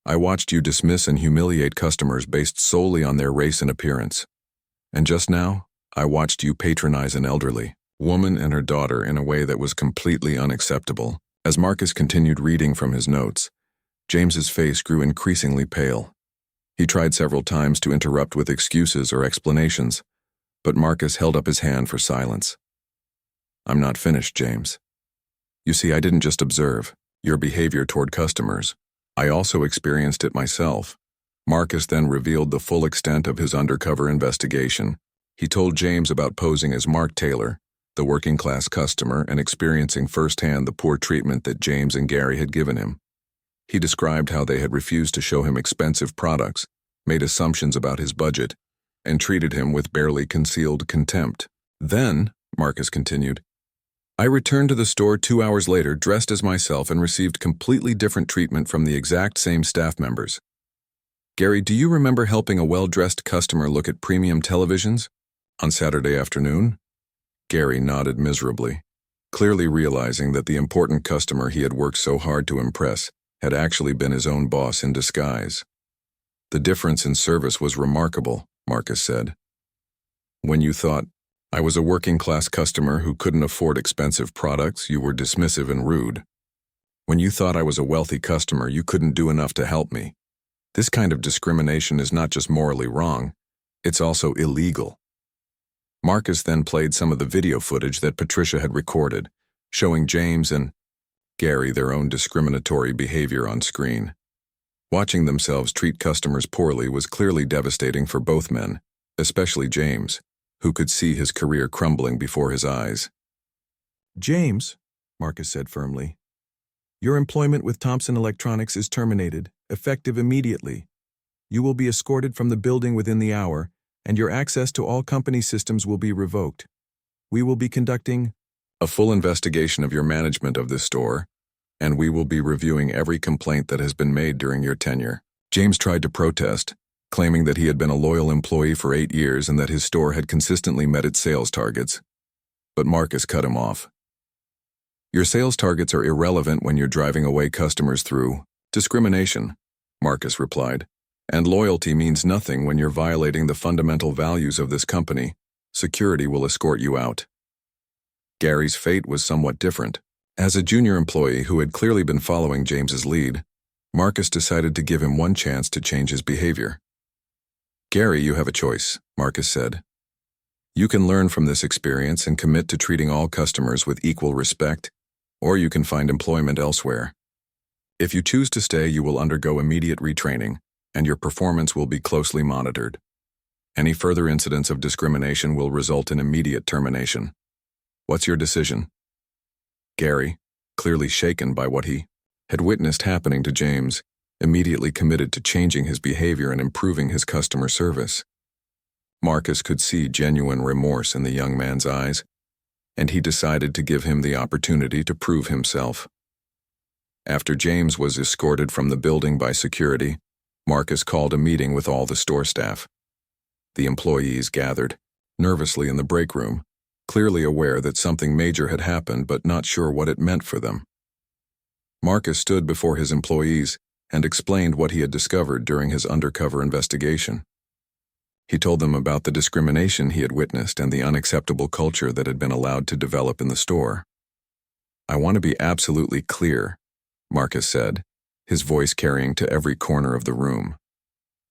"I watched you dismiss and humiliate customers based solely on their race and appearance. And just now, I watched you patronize an elderly woman and her daughter in a way that was completely unacceptable." As Marcus continued reading from his notes, James's face grew increasingly pale. He tried several times to interrupt with excuses or explanations, but Marcus held up his hand for silence. "I'm not finished, James. You see, I didn't just observe your behavior toward customers. I also experienced it myself." Marcus then revealed the full extent of his undercover investigation. He told James about posing as Mark Taylor, the working-class customer, and experiencing firsthand the poor treatment that James and Gary had given him. He described how they had refused to show him expensive products, made assumptions about his budget, and treated him with barely concealed contempt. "Then," Marcus continued, "I returned to the store 2 hours later dressed as myself and received completely different treatment from the exact same staff members. Gary, do you remember helping a well-dressed customer look at premium televisions on Saturday afternoon?" Gary nodded miserably, clearly realizing that the important customer he had worked so hard to impress had actually been his own boss in disguise. "The difference in service was remarkable," Marcus said. "When you thought I was a working-class customer who couldn't afford expensive products, you were dismissive and rude. When you thought I was a wealthy customer, you couldn't do enough to help me. This kind of discrimination is not just morally wrong, it's also illegal. Marcus then played some of the video footage that Patricia had recorded, showing James and Gary their own discriminatory behavior on screen. Watching themselves treat customers poorly was clearly devastating for both men, especially James, who could see his career crumbling before his eyes. James, Marcus said firmly, your employment with Thompson Electronics is terminated, effective immediately. You will be escorted from the building within the hour, and your access to all company systems will be revoked. We will be conducting a full investigation of your management of this store, and we will be reviewing every complaint that has been made during your tenure. James tried to protest, claiming that he had been a loyal employee for 8 years and that his store had consistently met its sales targets. But Marcus cut him off. Your sales targets are irrelevant when you're driving away customers through discrimination, Marcus replied, and loyalty means nothing when you're violating the fundamental values of this company. Security will escort you out. Gary's fate was somewhat different. As a junior employee who had clearly been following James's lead, Marcus decided to give him one chance to change his behavior. Gary, you have a choice, Marcus said. You can learn from this experience and commit to treating all customers with equal respect, or you can find employment elsewhere. If you choose to stay, you will undergo immediate retraining, and your performance will be closely monitored. Any further incidents of discrimination will result in immediate termination. What's your decision? Gary, clearly shaken by what he had witnessed happening to James, immediately committed to changing his behavior and improving his customer service. Marcus could see genuine remorse in the young man's eyes, and he decided to give him the opportunity to prove himself. After James was escorted from the building by security, Marcus called a meeting with all the store staff. The employees gathered, nervously in the break room, clearly aware that something major had happened but not sure what it meant for them. Marcus stood before his employees and explained what he had discovered during his undercover investigation. He told them about the discrimination he had witnessed and the unacceptable culture that had been allowed to develop in the store. I want to be absolutely clear, Marcus said, his voice carrying to every corner of the room.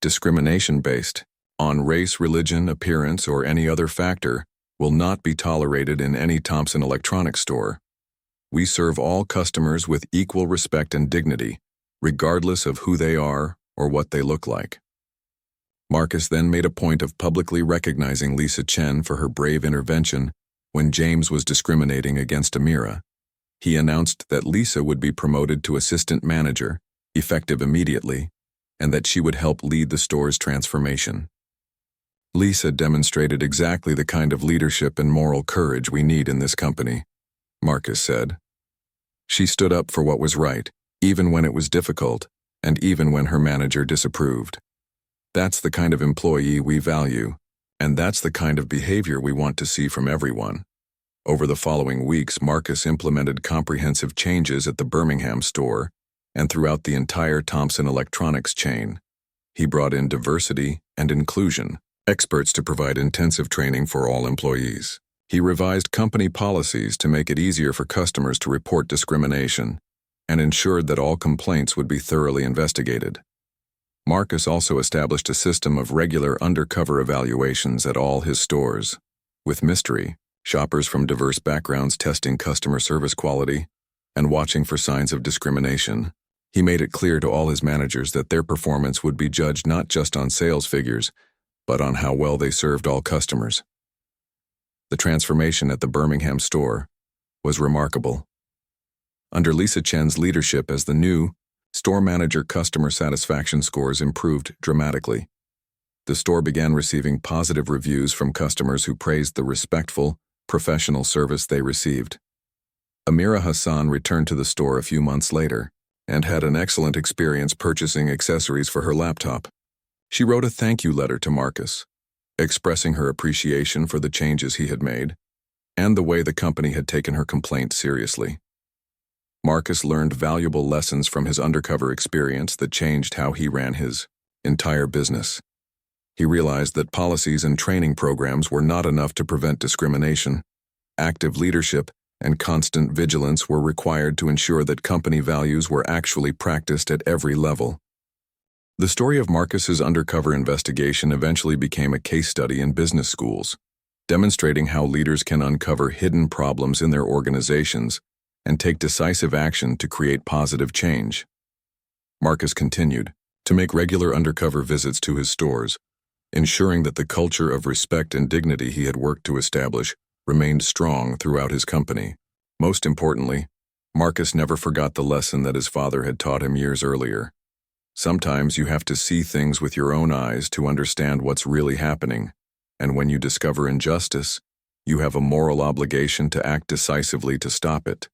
Discrimination based on race, religion, appearance, or any other factor will not be tolerated in any Thompson Electronics store. We serve all customers with equal respect and dignity, regardless of who they are or what they look like. Marcus then made a point of publicly recognizing Lisa Chen for her brave intervention when James was discriminating against Amira. He announced that Lisa would be promoted to assistant manager, effective immediately, and that she would help lead the store's transformation. Lisa demonstrated exactly the kind of leadership and moral courage we need in this company, Marcus said. She stood up for what was right, even when it was difficult, and even when her manager disapproved. That's the kind of employee we value, and that's the kind of behavior we want to see from everyone. Over the following weeks, Marcus implemented comprehensive changes at the Birmingham store and throughout the entire Thompson Electronics chain. He brought in diversity and inclusion, experts to provide intensive training for all employees. He revised company policies to make it easier for customers to report discrimination and ensured that all complaints would be thoroughly investigated. Marcus also established a system of regular undercover evaluations at all his stores. With mystery, shoppers from diverse backgrounds testing customer service quality and watching for signs of discrimination. He made it clear to all his managers that their performance would be judged not just on sales figures, but on how well they served all customers. The transformation at the Birmingham store was remarkable. Under Lisa Chen's leadership as the new store manager, customer satisfaction scores improved dramatically. The store began receiving positive reviews from customers who praised the respectful, professional service they received. Amira Hassan returned to the store a few months later and had an excellent experience purchasing accessories for her laptop. She wrote a thank you letter to Marcus, expressing her appreciation for the changes he had made and the way the company had taken her complaint seriously. Marcus learned valuable lessons from his undercover experience that changed how he ran his entire business. He realized that policies and training programs were not enough to prevent discrimination. Active leadership and constant vigilance were required to ensure that company values were actually practiced at every level. The story of Marcus's undercover investigation eventually became a case study in business schools, demonstrating how leaders can uncover hidden problems in their organizations and take decisive action to create positive change. Marcus continued to make regular undercover visits to his stores, ensuring that the culture of respect and dignity he had worked to establish remained strong throughout his company. Most importantly, Marcus never forgot the lesson that his father had taught him years earlier. Sometimes you have to see things with your own eyes to understand what's really happening, and when you discover injustice, you have a moral obligation to act decisively to stop it.